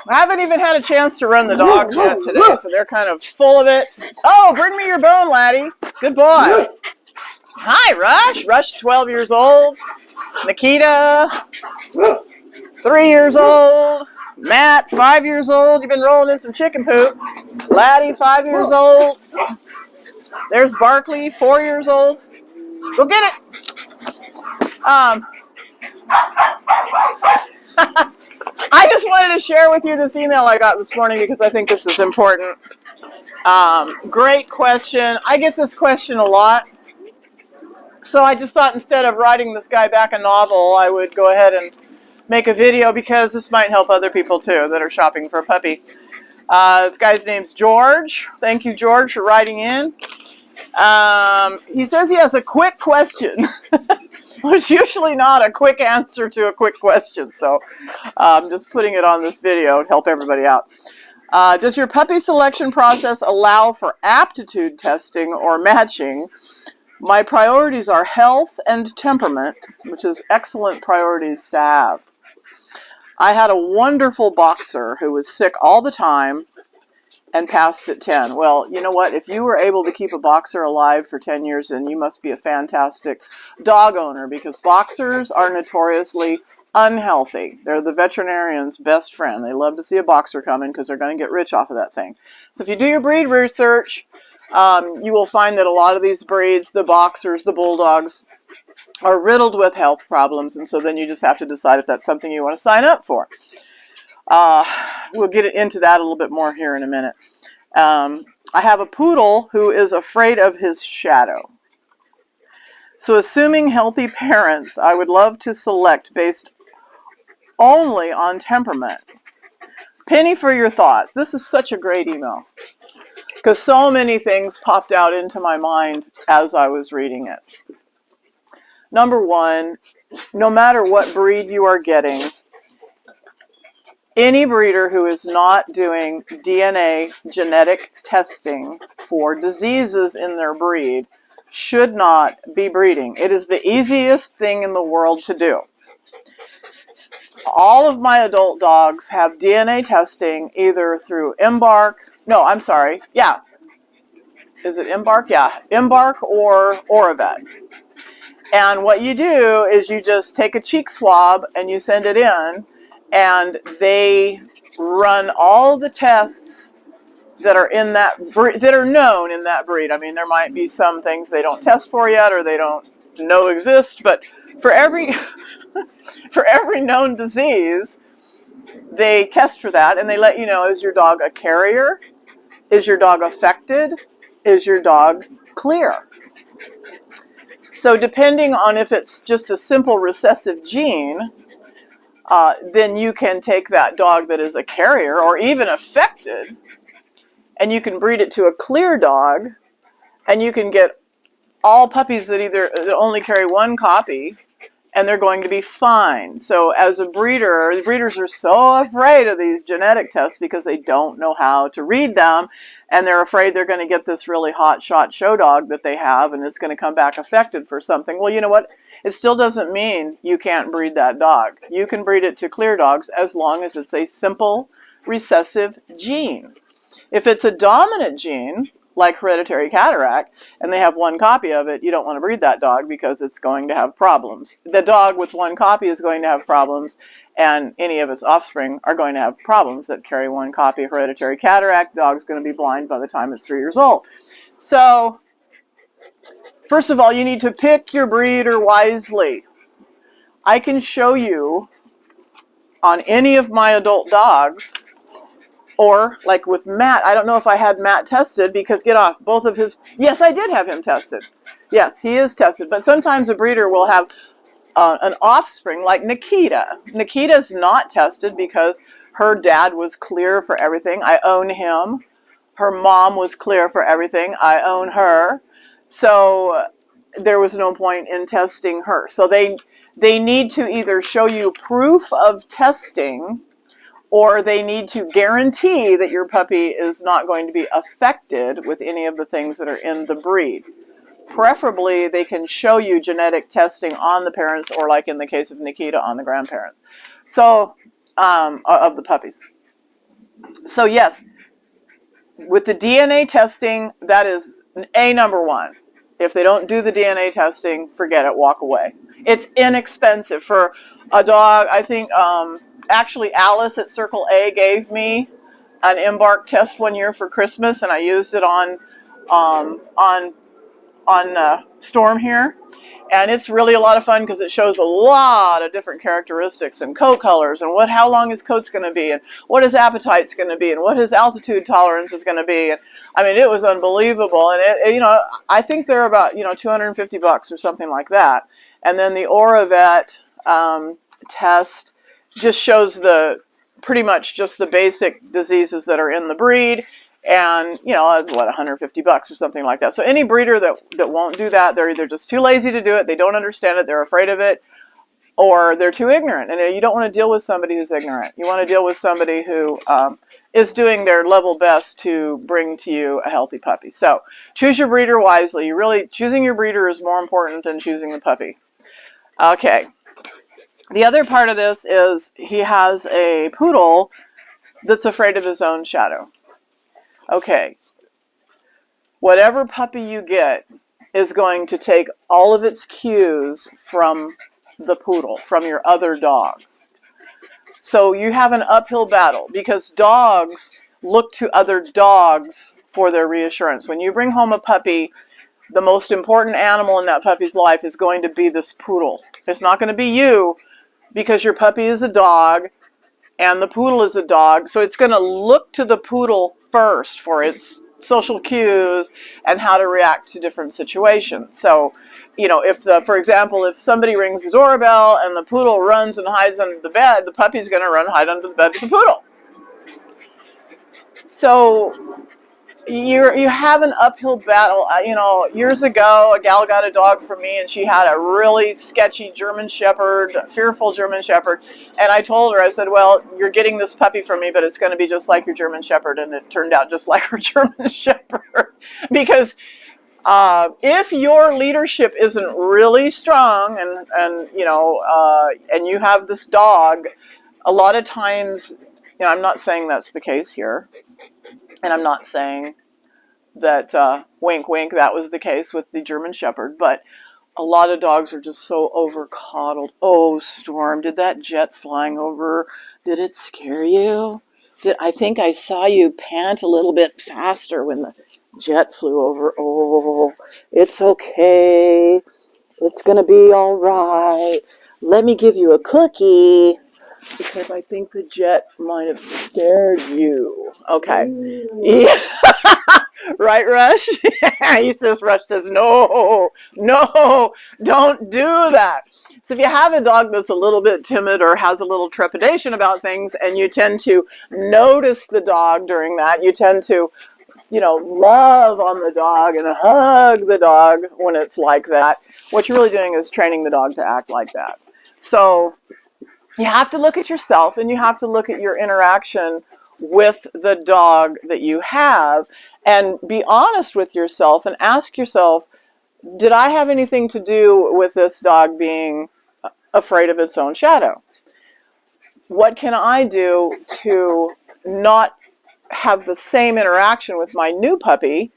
I haven't even had a chance to run the dogs yet today, so they're kind of full of it. Oh, bring me your bone, laddie. Good boy. Hi, Rush. Rush, 12 years old. Nikita, 3 years old. Matt, 5 years old. You've been rolling in some chicken poop. Laddie, 5 years old. There's Barkley, 4 years old. Go get it. I just wanted to share with you this email I got this morning because I think this is important. Great question. I get this question a lot. So I just thought instead of writing this guy back a novel, I would go ahead and make a video because this might help other people too that are shopping for a puppy. This guy's name's George. Thank you, George, for writing in. He says he has a quick question. It's usually not a quick answer to a quick question, so I'm just putting it on this video to help everybody out. Does your puppy selection process allow for aptitude testing or matching? My priorities are health and temperament, which is excellent priorities to have. I had a wonderful boxer who was sick all the time and passed at 10. Well, you know what? If you were able to keep a boxer alive for 10 years, then you must be a fantastic dog owner, because boxers are notoriously unhealthy. They're the veterinarian's best friend. They love to see a boxer coming because they're going to get rich off of that thing. So if you do your breed research, you will find that a lot of these breeds, the boxers, the bulldogs, are riddled with health problems, and so then you just have to decide if that's something you want to sign up for. We'll get into that a little bit more here in a minute. I have a poodle who is afraid of his shadow. So assuming healthy parents, I would love to select based only on temperament. Penny, for your thoughts. This is such a great email because so many things popped out into my mind as I was reading it. Number one, no matter what breed you are getting, any breeder who is not doing DNA genetic testing for diseases in their breed should not be breeding. It is the easiest thing in the world to do. All of my adult dogs have DNA testing either through Embark. No, I'm sorry. Yeah. Is it Embark? Yeah. Embark or Oravet. And what you do is you just take a cheek swab and you send it in, and they run all the tests that are in that breed, that are known in that breed. I mean, there might be some things they don't test for yet or they don't know exist, but for every for every known disease, they test for that, and they let you know, is your dog a carrier? Is your dog affected? Is your dog clear? So depending on if it's just a simple recessive gene, then you can take that dog that is a carrier or even affected, and you can breed it to a clear dog, and you can get all puppies that only carry one copy, and they're going to be fine. So as a breeder, the breeders are so afraid of these genetic tests because they don't know how to read them, and they're afraid they're going to get this really hot shot show dog that they have, and it's going to come back affected for something. Well, you know what? It still doesn't mean you can't breed that dog. You can breed it to clear dogs as long as it's a simple recessive gene. If it's a dominant gene, like hereditary cataract, and they have one copy of it, you don't want to breed that dog because it's going to have problems. The dog with one copy is going to have problems, and any of its offspring are going to have problems that carry one copy of hereditary cataract. The dog's going to be blind by the time it's 3 years old. So, first of all, you need to pick your breeder wisely. I can show you on any of my adult dogs, or like with Matt, I don't know if I had Matt tested because get off, both of his, yes, I did have him tested. Yes, he is tested, but sometimes a breeder will have an offspring like Nikita. Nikita's not tested because her dad was clear for everything. I own him. Her mom was clear for everything. I own her. So there was no point in testing her. So they need to either show you proof of testing, or they need to guarantee that your puppy is not going to be affected with any of the things that are in the breed. Preferably, they can show you genetic testing on the parents, or like in the case of Nikita, on the grandparents. So, of the puppies. So yes, with the DNA testing, that is number one. If they don't do the DNA testing, forget it, walk away. It's inexpensive for a dog. I think actually Alice at Circle A gave me an Embark test one year for Christmas, and I used it on Storm here. And it's really a lot of fun because it shows a lot of different characteristics and coat colors and how long his coat's going to be and what his appetite's going to be and what his altitude tolerance is going to be. And I mean, it was unbelievable. And I think they're about $250 or something like that. And then the AuraVet test just shows pretty much just the basic diseases that are in the breed. And, it's what, $150 or something like that. So any breeder that won't do that, they're either just too lazy to do it, they don't understand it, they're afraid of it, or they're too ignorant. And you don't want to deal with somebody who's ignorant. You want to deal with somebody who is doing their level best to bring to you a healthy puppy. So choose your breeder wisely. Choosing your breeder is more important than choosing the puppy. Okay. The other part of this is he has a poodle that's afraid of his own shadow. Okay, whatever puppy you get is going to take all of its cues from the poodle, from your other dog. So you have an uphill battle because dogs look to other dogs for their reassurance. When you bring home a puppy, the most important animal in that puppy's life is going to be this poodle. It's not going to be you because your puppy is a dog and the poodle is a dog. So it's going to look to the poodle first for its social cues and how to react to different situations. So, for example, if somebody rings the doorbell and the poodle runs and hides under the bed, the puppy's going to run and hide under the bed with the poodle. So you have an uphill battle. Years ago, a gal got a dog from me, and she had a really sketchy German Shepherd, fearful German Shepherd. And I told her, I said, well, you're getting this puppy from me, but it's going to be just like your German Shepherd. And it turned out just like her German Shepherd. Because if your leadership isn't really strong and you have this dog, a lot of times, I'm not saying that's the case here. And I'm not saying that, wink, wink, that was the case with the German Shepherd, but a lot of dogs are just so over-coddled. Oh, Storm, did that jet flying over, did it scare you? I think I saw you pant a little bit faster when the jet flew over. Oh, it's okay. It's going to be all right. Let me give you a cookie. Because I think the jet might have scared you. Okay. Yeah. Right, Rush? He says, Rush says, no, don't do that. So if you have a dog that's a little bit timid or has a little trepidation about things and you tend to notice the dog during that, you tend to, love on the dog and hug the dog when it's like that, what you're really doing is training the dog to act like that. So you have to look at yourself and you have to look at your interaction with the dog that you have and be honest with yourself and ask yourself, did I have anything to do with this dog being afraid of its own shadow? What can I do to not have the same interaction with my new puppy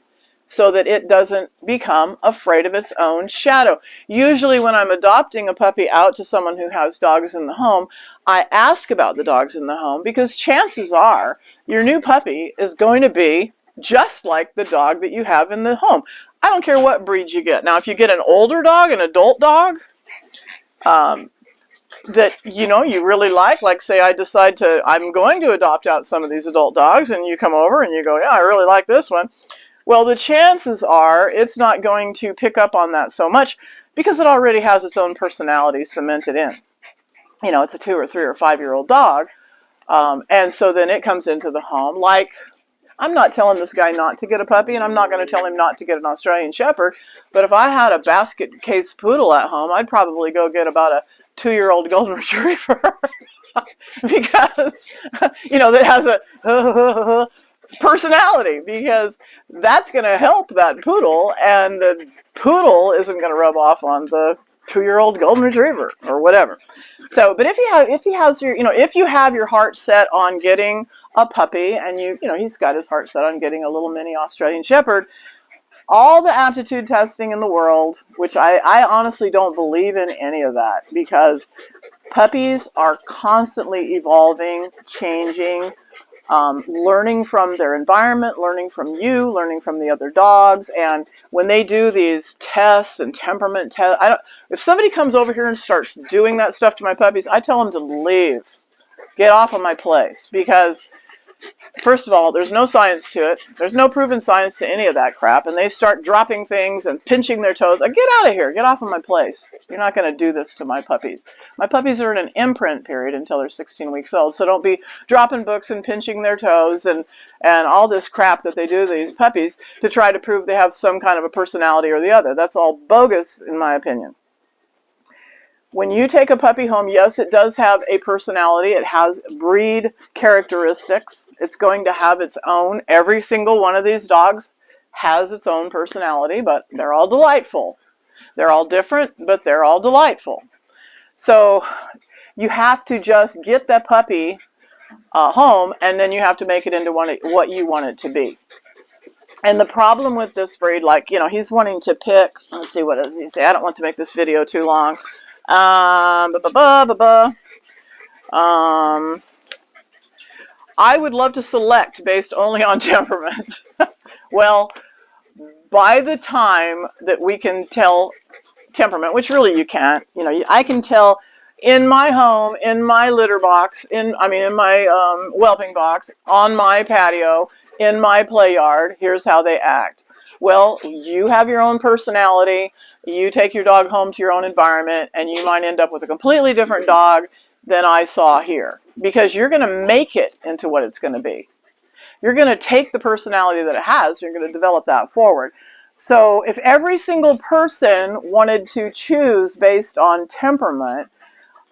so that it doesn't become afraid of its own shadow? Usually when I'm adopting a puppy out to someone who has dogs in the home, I ask about the dogs in the home because chances are your new puppy is going to be just like the dog that you have in the home. I don't care what breed you get. Now, if you get an older dog, an adult dog, that you really like say I decide I'm going to adopt out some of these adult dogs and you come over and you go, yeah, I really like this one. Well, the chances are it's not going to pick up on that so much because it already has its own personality cemented in. It's a 2 or 3 or 5-year-old dog. And so then it comes into the home. Like, I'm not telling this guy not to get a puppy, and I'm not going to tell him not to get an Australian Shepherd. But if I had a basket case poodle at home, I'd probably go get about a 2-year-old golden retriever because, that has a personality, because that's going to help that poodle, and the poodle isn't going to rub off on the 2-year-old golden retriever or whatever. So, but if you have your heart set on getting a puppy and you know, he's got his heart set on getting a little mini Australian Shepherd, all the aptitude testing in the world, which I honestly don't believe in any of that, because puppies are constantly evolving, changing, learning from their environment, learning from you, learning from the other dogs. And when they do these tests and temperament tests, if somebody comes over here and starts doing that stuff to my puppies, I tell them to leave. Get off of my place, because first of all, there's no science to it. There's no proven science to any of that crap. And they start dropping things and pinching their toes. Get out of here. Get off of my place. You're not going to do this to my puppies. My puppies are in an imprint period until they're 16 weeks old. So don't be dropping books and pinching their toes and all this crap that they do to these puppies to try to prove they have some kind of a personality or the other. That's all bogus, in my opinion. When you take a puppy home, yes, it does have a personality. It has breed characteristics. It's going to have its own. Every single one of these dogs has its own personality, but they're all delightful. They're all different, but they're all delightful. So you have to just get that puppy home, and then you have to make it into what you want it to be. And the problem with this breed, like, you know, he's wanting to pick, let's see, what does he say? I don't want to make this video too long. I would love to select based only on temperament. Well, by the time that we can tell temperament, which really you can't, you know, I can tell in my home, in my litter box, in my whelping box, on my patio, in my play yard, here's how they act. Well, you have your own personality. You take your dog home to your own environment, and you might end up with a completely different dog than I saw here, because you're going to make it into what it's going to be. You're going to take the personality that it has, you're going to develop that forward. So if every single person wanted to choose based on temperament,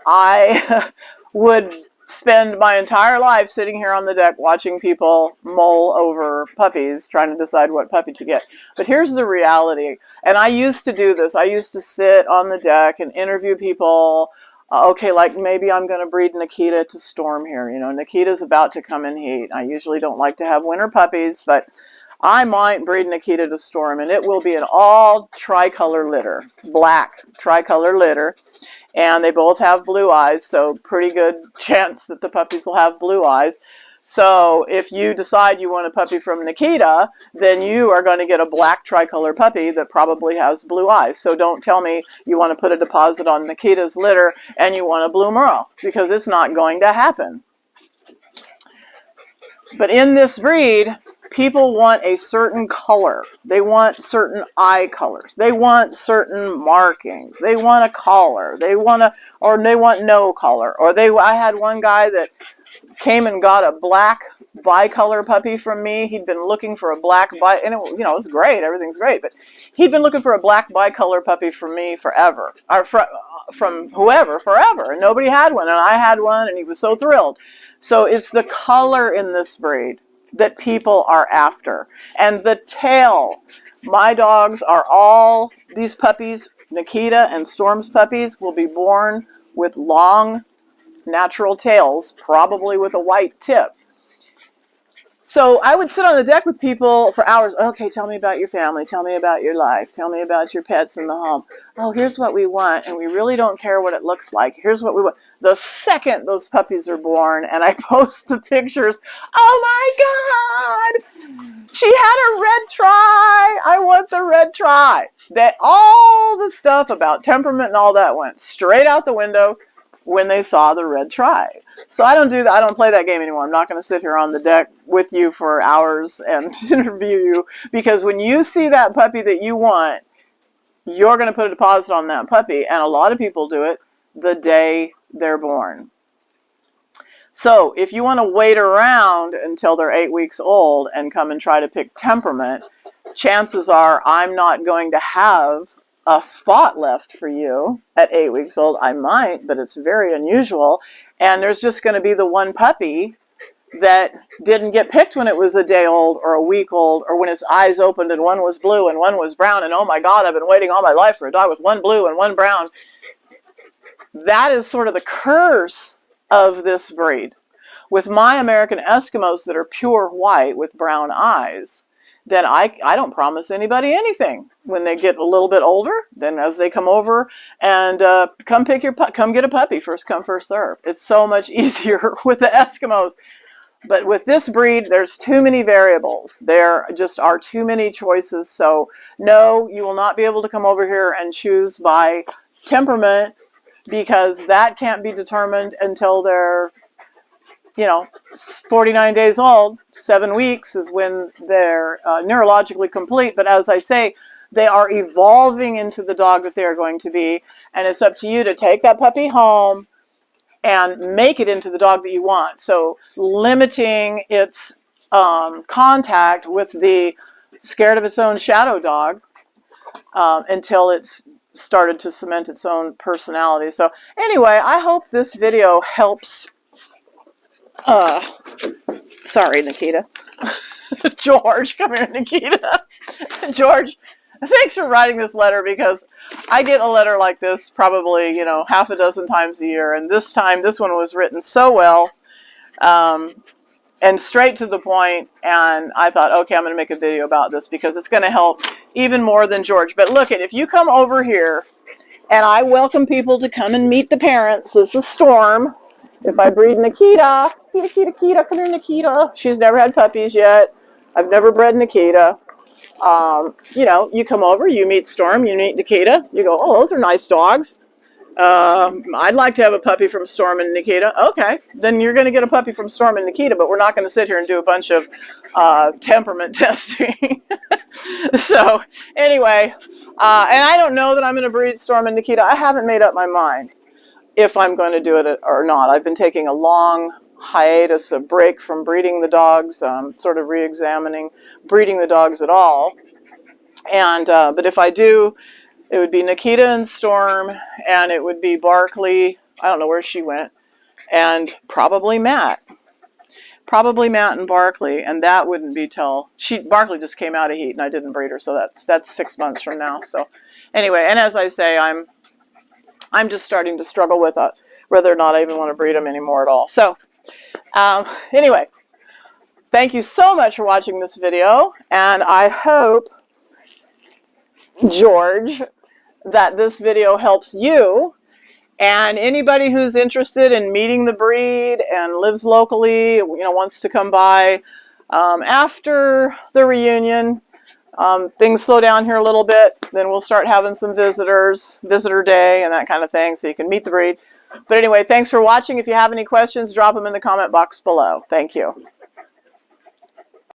I would spend my entire life sitting here on the deck watching people mull over puppies, trying to decide what puppy to get. But here's the reality, and I used to do this. I used to sit on the deck and interview people. Okay, like maybe I'm going to breed Nikita to Storm here. You know, Nikita's about to come in heat. I usually don't like to have winter puppies, but I might breed Nikita to Storm, and it will be an all tricolor litter, black tricolor litter. And they both have blue eyes, so pretty good chance that the puppies will have blue eyes. So if you decide you want a puppy from Nikita, then you are going to get a black tricolor puppy that probably has blue eyes. So don't tell me you want to put a deposit on Nikita's litter and you want a blue Merle, because it's not going to happen. But in this breed, people want a certain color. They want certain eye colors. They want certain markings. They want a collar. They want no color. Or I had one guy that came and got a black bicolor puppy from me. He'd been looking for a black and it, you know, it was great. Everything's great, but he'd been looking for a black bicolor puppy from me forever, or from whoever forever, and nobody had one, and I had one, and he was so thrilled. So it's the color in this breed that people are after. And the tail. My dogs are all, these puppies, Nikita and Storm's puppies, will be born with long natural tails, probably with a white tip. So I would sit on the deck with people for hours. Okay, tell me about your family. Tell me about your life. Tell me about your pets in the home. Oh, here's what we want, and we really don't care what it looks like. Here's what we want. The second those puppies are born, and I post the pictures, oh my God, she had a red tri. I want the red tri. That all the stuff about temperament and all that went straight out the window when they saw the red tri. So I don't do that. I don't play that game anymore. I'm not going to sit here on the deck with you for hours and interview you, because when you see that puppy that you want, you're going to put a deposit on that puppy, and a lot of people do it the day they're born. So if you want to wait around until they're 8 weeks old and come and try to pick temperament, chances are I'm not going to have a spot left for you at 8 weeks old. I might, but it's very unusual. And there's just going to be the one puppy that didn't get picked when it was a day old or a week old, or when its eyes opened and one was blue and one was brown, and oh my God, I've been waiting all my life for a dog with one blue and one brown. That is sort of the curse of this breed. With my American Eskimos that are pure white with brown eyes, then I don't promise anybody anything. When they get a little bit older, then as they come over and come get a puppy, first come, first serve. It's so much easier with the Eskimos. But with this breed, there's too many variables. There just are too many choices. So no, you will not be able to come over here and choose by temperament, because that can't be determined until they're, 49 days old. 7 weeks is when they're neurologically complete. But as I say, they are evolving into the dog that they are going to be. And it's up to you to take that puppy home and make it into the dog that you want. So limiting its contact with the scared of its own shadow dog until it's started to cement its own personality. So anyway, I hope this video helps. Sorry, Nikita. George, come here, Nikita. George, thanks for writing this letter, because I get a letter like this probably, half a dozen times a year. And this time, this one was written so well and straight to the point. And I thought, okay, I'm going to make a video about this because it's going to help even more than George. But look, if you come over here, and I welcome people to come and meet the parents. This is Storm. If I breed Nikita, Nikita, come here, Nikita. She's never had puppies yet. I've never bred Nikita. You come over, you meet Storm, you meet Nikita. You go, oh, those are nice dogs. I'd like to have a puppy from Storm and Nikita. Okay, then you're going to get a puppy from Storm and Nikita, but we're not going to sit here and do a bunch of temperament testing. So anyway, and I don't know that I'm going to breed Storm and Nikita. I haven't made up my mind if I'm going to do it or not. I've been taking a long hiatus, a break from breeding the dogs, sort of re-examining breeding the dogs at all. And but if I do, it would be Nikita and Storm, and it would be Barkley. I don't know where she went, and probably Matt. Probably Matt and Barkley, and that wouldn't be till Barkley just came out of heat, and I didn't breed her, so that's 6 months from now. So anyway, and as I say, I'm just starting to struggle with whether or not I even want to breed them anymore at all. So anyway, thank you so much for watching this video, and I hope, George, that this video helps you and anybody who's interested in meeting the breed and lives locally, wants to come by after the reunion. Things slow down here a little bit, then we'll start having some visitor day and that kind of thing, so you can meet the breed. But anyway, thanks for watching. If you have any questions, drop them in the comment box below. Thank you.